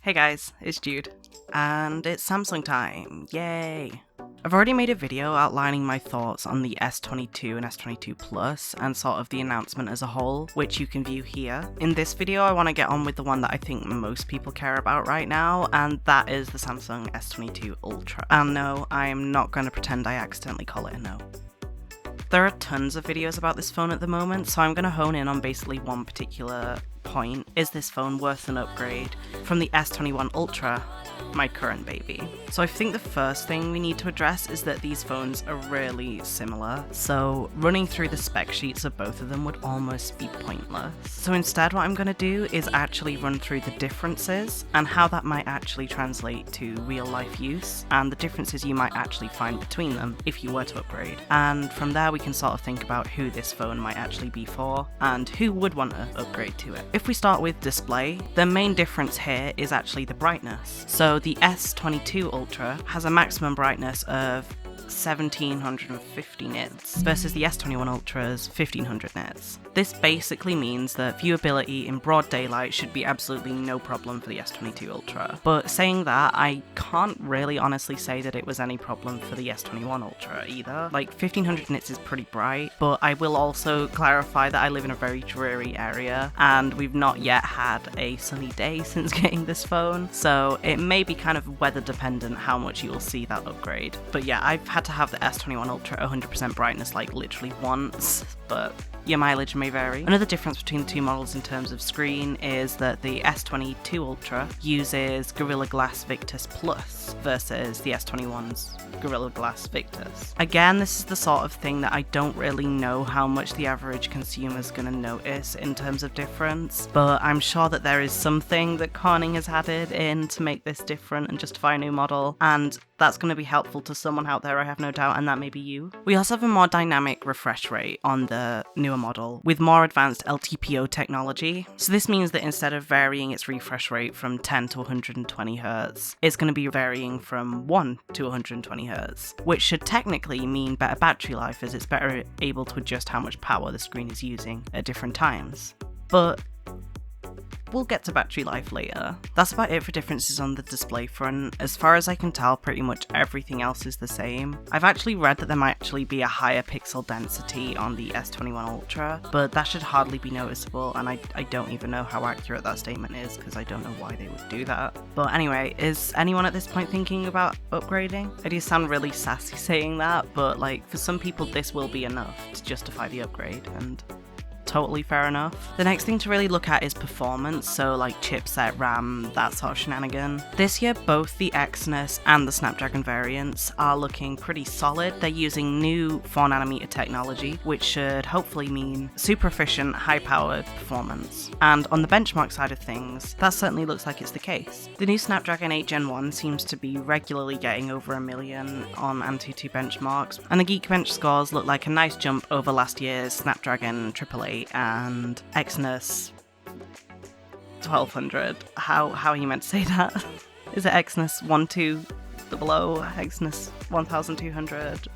Hey guys, it's Jude, and it's Samsung time, yay! I've already made a video outlining my thoughts on the S22 and S22 Plus and sort of the announcement as a whole, which you can view here. In this video I want to get on with the one that I think most people care about right now, and that is the Samsung S22 Ultra. And no, I'm not going to pretend I accidentally call it a no. There are tons of videos about this phone at the moment, so I'm going to hone in on basically one particular point. Is this phone worth an upgrade from the S21 Ultra, my current baby? So I think the first thing we need to address is that these phones are really similar, so running through the spec sheets of both of them would almost be pointless. So instead what I'm going to do is actually run through the differences and how that might actually translate to real life use and the differences you might actually find between them if you were to upgrade. And from there we can sort of think about who this phone might actually be for and who would want to upgrade to it. If we start with display, the main difference here is actually the brightness. So the S22 Ultra has a maximum brightness of 1750 nits versus the S21 Ultra's 1500 nits. This basically means that viewability in broad daylight should be absolutely no problem for the S22 Ultra. But saying that, I can't really honestly say that it was any problem for the S21 Ultra either. Like 1500 nits is pretty bright, but I will also clarify that I live in a very dreary area and we've not yet had a sunny day since getting this phone, so it may be kind of weather dependent how much you'll see that upgrade. But yeah, I've had to have the S21 Ultra 100% brightness like literally once, but your mileage may vary. Another difference between the two models in terms of screen is that the S22 Ultra uses Gorilla Glass Victus Plus versus the S21's Gorilla Glass Victus. Again, this is the sort of thing that I don't really know how much the average consumer is going to notice in terms of difference, but I'm sure that there is something that Corning has added in to make this different and justify a new model, and that's going to be helpful to someone out there, I have no doubt, and that may be you. We also have a more dynamic refresh rate on the newer model with more advanced LTPO technology. So this means that instead of varying its refresh rate from 10 to 120 Hz, it's going to be varying from 1 to 120 Hz, which should technically mean better battery life as it's better able to adjust how much power the screen is using at different times. But we'll get to battery life later. That's about it for differences on the display front. As far as I can tell, pretty much everything else is the same. I've actually read that there might actually be a higher pixel density on the S21 Ultra, but that should hardly be noticeable, and I don't even know how accurate that statement is because I don't know why they would do that. But anyway, is anyone at this point thinking about upgrading? I do sound really sassy saying that, but like for some people this will be enough to justify the upgrade, and totally fair enough. The next thing to really look at is performance, so like chipset, RAM, that sort of shenanigan. This year both the Exynos and the Snapdragon variants are looking pretty solid. They're using new 4nm technology, which should hopefully mean super efficient, high-powered performance. And on the benchmark side of things, that certainly looks like it's the case. The new Snapdragon 8 Gen 1 seems to be regularly getting over 1 million on Antutu benchmarks, and the Geekbench scores look like a nice jump over last year's Snapdragon 888 and Exynos 1200. How are you meant to say that? Is it Exynos 1200? Exynos 1200?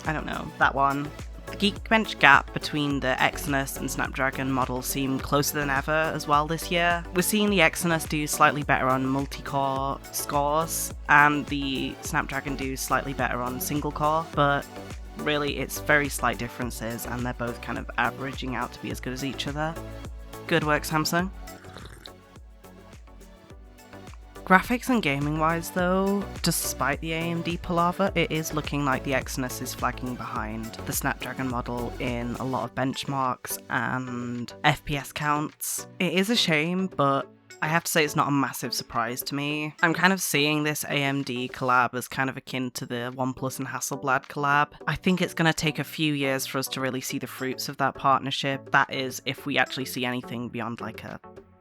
I don't know. That one. The Geekbench gap between the Exynos and Snapdragon models seem closer than ever as well this year. We're seeing the Exynos do slightly better on multi-core scores, and the Snapdragon do slightly better on single-core, but really it's very slight differences and they're both kind of averaging out to be as good as each other. Good work, Samsung. Graphics and gaming wise though, despite the AMD palaver, it is looking like the Exynos is flagging behind the Snapdragon model in a lot of benchmarks and FPS counts. It is a shame, but I have to say it's not a massive surprise to me. I'm kind of seeing this AMD collab as kind of akin to the OnePlus and Hasselblad collab. I think it's going to take a few years for us to really see the fruits of that partnership. That is, if we actually see anything beyond like a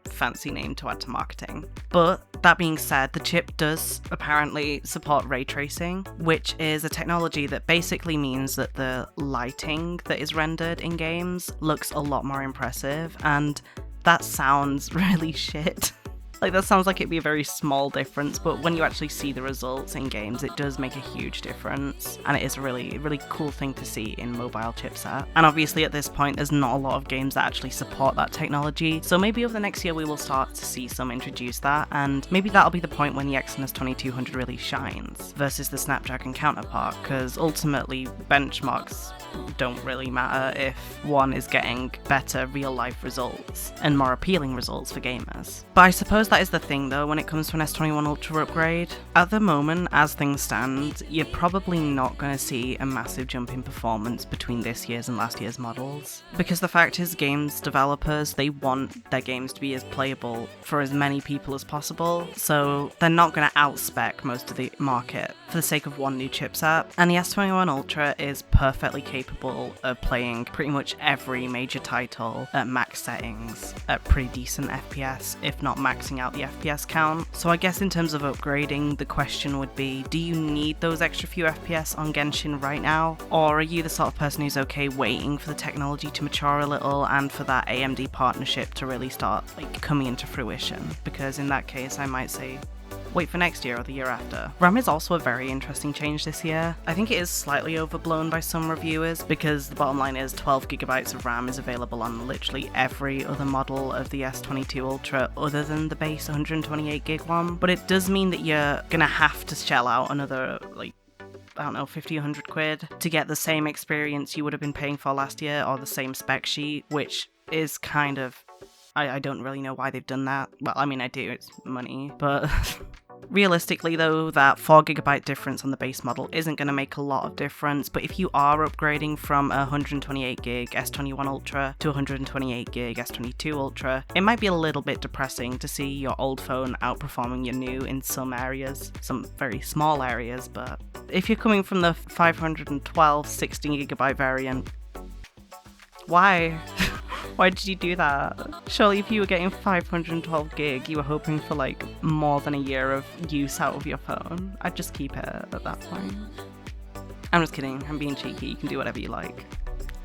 fancy name to add to marketing. But that being said, the chip does apparently support ray tracing, which is a technology that basically means that the lighting that is rendered in games looks a lot more impressive, and that sounds really shit. Like, that sounds like it'd be a very small difference, but when you actually see the results in games, it does make a huge difference, and it is a really cool thing to see in mobile chipset. And obviously at this point, there's not a lot of games that actually support that technology, so maybe over the next year we will start to see some introduce that, and maybe that'll be the point when the Exynos 2200 really shines versus the Snapdragon counterpart, because ultimately benchmarks don't really matter if one is getting better real-life results and more appealing results for gamers. But I suppose that is the thing though when it comes to an S21 Ultra upgrade. At the moment, as things stand, you're probably not going to see a massive jump in performance between this year's and last year's models, because the fact is games developers, they want their games to be as playable for as many people as possible, so they're not going to outspec most of the market for the sake of one new chipset, and the S21 Ultra is perfectly capable of playing pretty much every major title at max settings at pretty decent FPS, if not maxing out the FPS count. So I guess in terms of upgrading, the question would be, do you need those extra few FPS on Genshin right now? Or are you the sort of person who's okay waiting for the technology to mature a little and for that AMD partnership to really start coming into fruition? Because in that case, I might say, wait for next year or the year after. RAM is also a very interesting change this year. I think it is slightly overblown by some reviewers, because the bottom line is 12GB of RAM is available on literally every other model of the S22 Ultra other than the base 128GB one. But it does mean that you're gonna have to shell out another, I don't know, 50, 100 quid to get the same experience you would have been paying for last year, or the same spec sheet, which is kind of... I don't really know why they've done that. Well, I mean, I do, it's money, but... Realistically though, that 4GB difference on the base model isn't going to make a lot of difference, but if you are upgrading from a 128GB S21 Ultra to 128GB S22 Ultra, it might be a little bit depressing to see your old phone outperforming your new in some areas, some very small areas, but if you're coming from the 512 16GB variant, why? Why did you do that? Surely if you were getting 512GB, you were hoping for more than a year of use out of your phone. I'd just keep it at that point. I'm just kidding, I'm being cheeky, you can do whatever you like.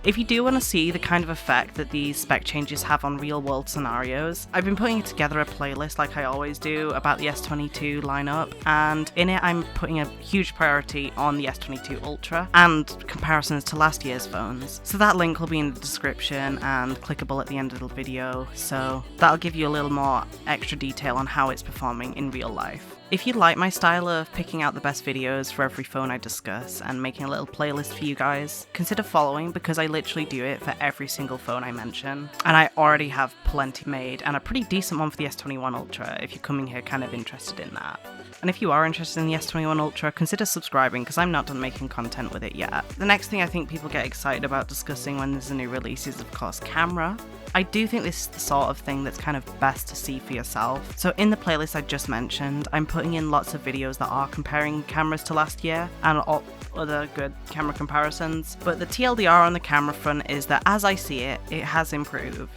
If you do want to see the kind of effect that these spec changes have on real-world scenarios, I've been putting together a playlist like I always do about the S22 lineup, and in it I'm putting a huge priority on the S22 Ultra and comparisons to last year's phones. So that link will be in the description and clickable at the end of the video, so that'll give you a little more extra detail on how it's performing in real life. If you like my style of picking out the best videos for every phone I discuss and making a little playlist for you guys, consider following, because I literally do it for every single phone I mention. And I already have plenty made, and a pretty decent one for the S21 Ultra if you're coming here kind of interested in that. And if you are interested in the S21 Ultra, consider subscribing, because I'm not done making content with it yet. The next thing I think people get excited about discussing when there's a new release is, of course, camera. I do think this is the sort of thing that's kind of best to see for yourself. So in the playlist I just mentioned, I'm putting in lots of videos that are comparing cameras to last year and all other good camera comparisons. But the TLDR on the camera front is that, as I see it, it has improved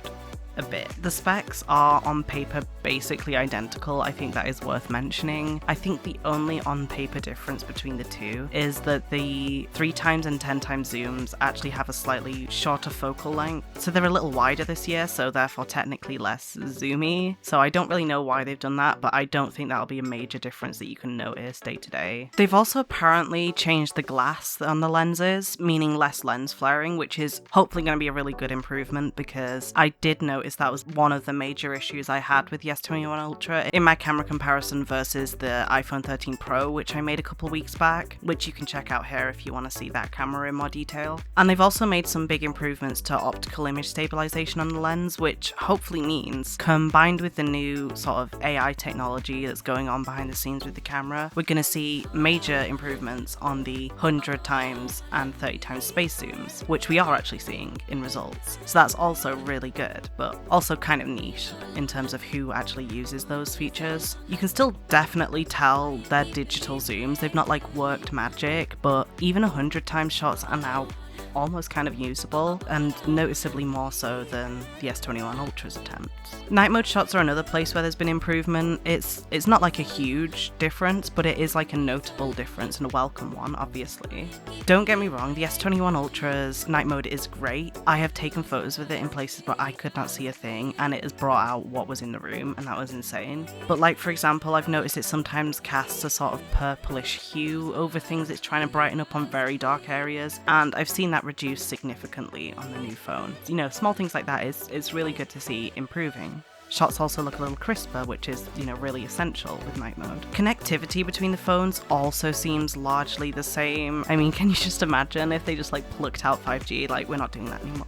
a bit. The specs are on paper basically identical. I think that is worth mentioning. I think the only on paper difference between the two is that the 3x and 10x zooms actually have a slightly shorter focal length. So they're a little wider this year, so therefore technically less zoomy. So I don't really know why they've done that, but I don't think that'll be a major difference that you can notice day to day. They've also apparently changed the glass on the lenses, meaning less lens flaring, which is hopefully going to be a really good improvement, because I did notice that was one of the major issues I had with the S21 Ultra in my camera comparison versus the iPhone 13 Pro, which I made a couple weeks back, which you can check out here if you want to see that camera in more detail. And they've also made some big improvements to optical image stabilization on the lens, which hopefully means, combined with the new sort of AI technology that's going on behind the scenes with the camera, we're going to see major improvements on the 100x and 30x space zooms, which we are actually seeing in results. So that's also really good, but also kind of niche in terms of who actually uses those features. You can still definitely tell they're digital zooms, they've not worked magic, but even 100x shots are now almost kind of usable, and noticeably more so than the S21 Ultra's attempts. Night mode shots are another place where there's been improvement. It's not like a huge difference, but it is like a notable difference and a welcome one, obviously. Don't get me wrong, the S21 Ultra's night mode is great. I have taken photos with it in places where I could not see a thing, and it has brought out what was in the room, and that was insane. But like, for example, I've noticed it sometimes casts a sort of purplish hue over things it's trying to brighten up on very dark areas, and I've seen that reduce significantly on the new phone. You know, small things like that it's really good to see improving. Shots also look a little crisper, which is, you know, really essential with night mode. Connectivity between the phones also seems largely the same. I mean, can you just imagine if they just like plucked out 5G? Like, we're not doing that anymore.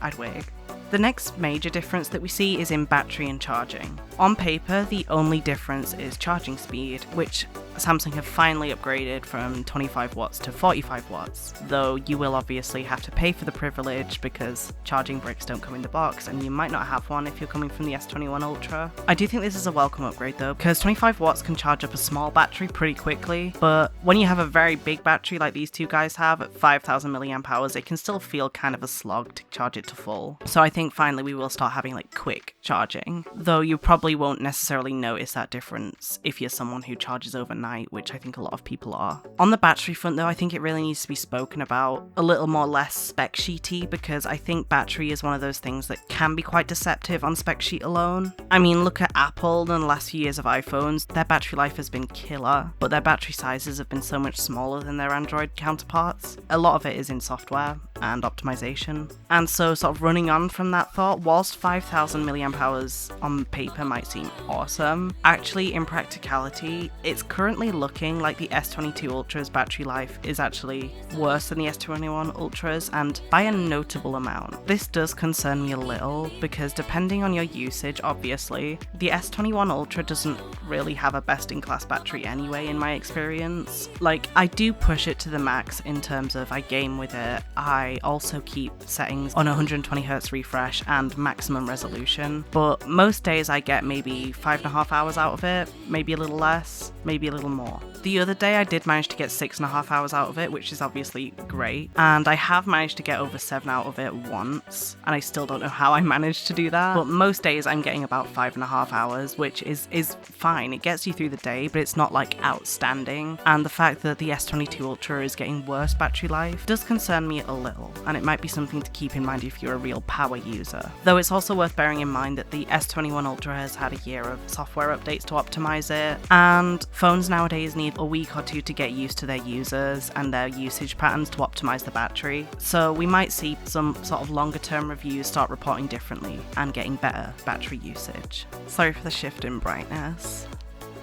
I'd wig. The next major difference that we see is in battery and charging. On paper, the only difference is charging speed, which Samsung have finally upgraded from 25 watts to 45 watts, though you will obviously have to pay for the privilege because charging bricks don't come in the box, and you might not have one if you're coming from the S21 Ultra. I do think this is a welcome upgrade though, because 25 watts can charge up a small battery pretty quickly, but when you have a very big battery like these two guys have at 5,000 milliamp hours, it can still feel kind of a slog to charge it to full. So I think finally we will start having like quick charging, though you probably won't necessarily notice that difference if you're someone who charges overnight, which I think a lot of people are. On the battery front though, I think it really needs to be spoken about a little more less spec sheety, because I think battery is one of those things that can be quite deceptive on spec sheet alone. I mean, look at Apple in the last few years of iPhones. Their battery life has been killer, but their battery sizes have been so much smaller than their Android counterparts. A lot of it is in software and optimization. And so sort of running on from that thought, whilst 5,000 milliamp hours on paper might seem awesome, actually in practicality, it's currently looking like the S22 Ultra's battery life is actually worse than the S21 Ultra's, and by a notable amount. This does concern me a little, because depending on your usage, obviously, the S21 Ultra doesn't really have a best-in-class battery anyway, in my experience. Like, I do push it to the max in terms of I game with it. I also keep settings on 120Hz refresh and maximum resolution, but most days I get maybe 5.5 hours out of it, maybe a little less, maybe a little more. The other day I did manage to get 6.5 hours out of it, which is obviously great, and I have managed to get over 7 out of it once, and I still don't know how I managed to do that, but most days I'm getting about 5.5 hours, which is fine. It gets you through the day, but it's not like outstanding, and the fact that the S22 Ultra is getting worse battery life does concern me a little, and it might be something to keep in mind if you're a real power user. Though it's also worth bearing in mind that the S21 Ultra has had a year of software updates to optimize it, and phones nowadays need a week or two to get used to their users and their usage patterns to optimize the battery. So we might see some sort of longer term reviews start reporting differently and getting better battery usage. Sorry for the shift in brightness.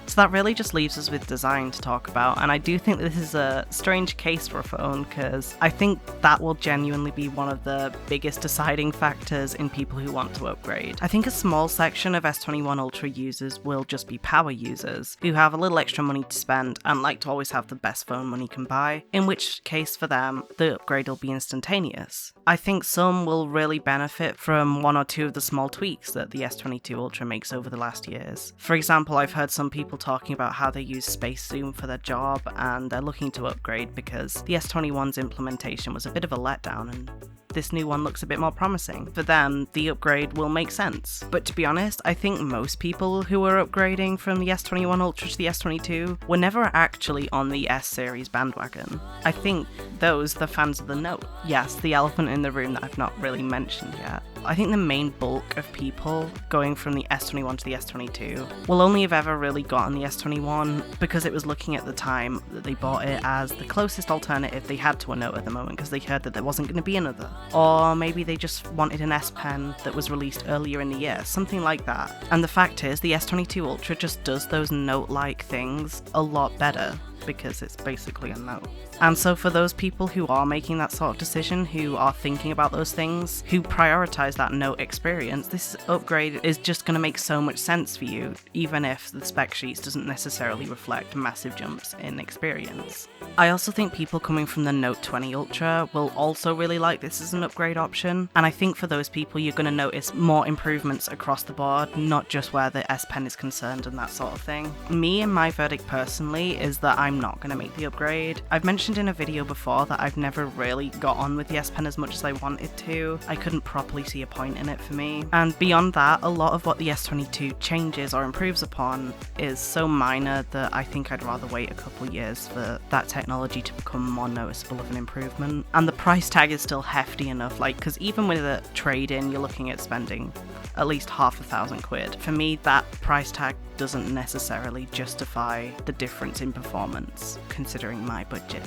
So that really just leaves us with design to talk about, and I do think this is a strange case for a phone, because I think that will genuinely be one of the biggest deciding factors in people who want to upgrade. I think a small section of S21 Ultra users will just be power users, who have a little extra money to spend and like to always have the best phone money can buy, in which case for them, the upgrade will be instantaneous. I think some will really benefit from one or two of the small tweaks that the S22 Ultra makes over the last years. For example, I've heard some people talking about how they use Space Zoom for their job, and they're looking to upgrade because the S21's implementation was a bit of a letdown, and this new one looks a bit more promising. For them, the upgrade will make sense. But to be honest, I think most people who are upgrading from the S21 Ultra to the S22 were never actually on the S series bandwagon. I think those are the fans of the Note. Yes, the elephant in the room that I've not really mentioned yet. I think the main bulk of people going from the S21 to the S22 will only have ever really gotten the S21 because it was looking at the time that they bought it as the closest alternative they had to a Note at the moment, because they heard that there wasn't going to be another. Or maybe they just wanted an S Pen that was released earlier in the year, something like that. And the fact is, the S22 Ultra just does those Note-like things a lot better, because it's basically a Note. And so for those people who are making that sort of decision, who are thinking about those things, who prioritize that Note experience, this upgrade is just going to make so much sense for you, even if the spec sheets doesn't necessarily reflect massive jumps in experience. I also think people coming from the Note 20 Ultra will also really like this as an upgrade option, and I think for those people you're going to notice more improvements across the board, not just where the S Pen is concerned and that sort of thing. Me and my verdict personally is that I'm not going to make the upgrade. I've mentioned mentioned in a video before that I've never really got on with the S Pen as much as I wanted to. I couldn't properly see a point in it for me. And beyond that, a lot of what the S22 changes or improves upon is so minor that I think I'd rather wait a couple years for that technology to become more noticeable of an improvement. And the price tag is still hefty enough, like, because even with a trade-in, you're looking at spending at least £500,000. For me, that price tag doesn't necessarily justify the difference in performance, considering my budget.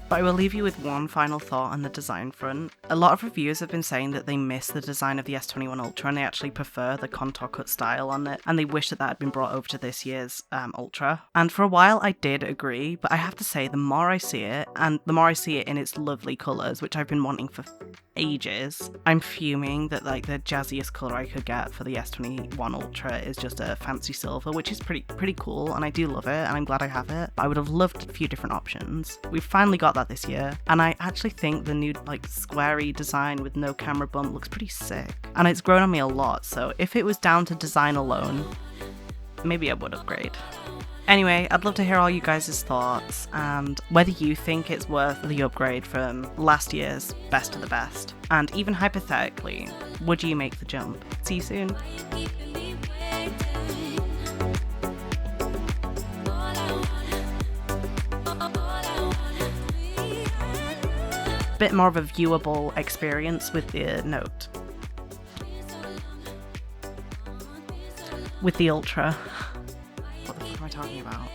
But I will leave you with one final thought on the design front. A lot of reviewers have been saying that they miss the design of the S21 Ultra and they actually prefer the contour cut style on it, and they wish that had been brought over to this year's Ultra. And for a while I did agree, but I have to say the more I see it, and the more I see it in its lovely colours, which I've been wanting for ages, I'm fuming that like the jazziest colour I could get for the S21 Ultra is just a fancy silver, which is pretty cool, and I do love it, and I'm glad I have it. But I would have loved a few different options. We've finally got that this year, and I actually think the new like squarey design with no camera bump looks pretty sick, and it's grown on me a lot, so if it was down to design alone, maybe I would upgrade. Anyway, I'd love to hear all you guys' thoughts and whether you think it's worth the upgrade from last year's best to the best, and even hypothetically, would you make the jump? See you soon. Bit more of a viewable experience with the Note. With the Ultra. What the fuck am I talking about?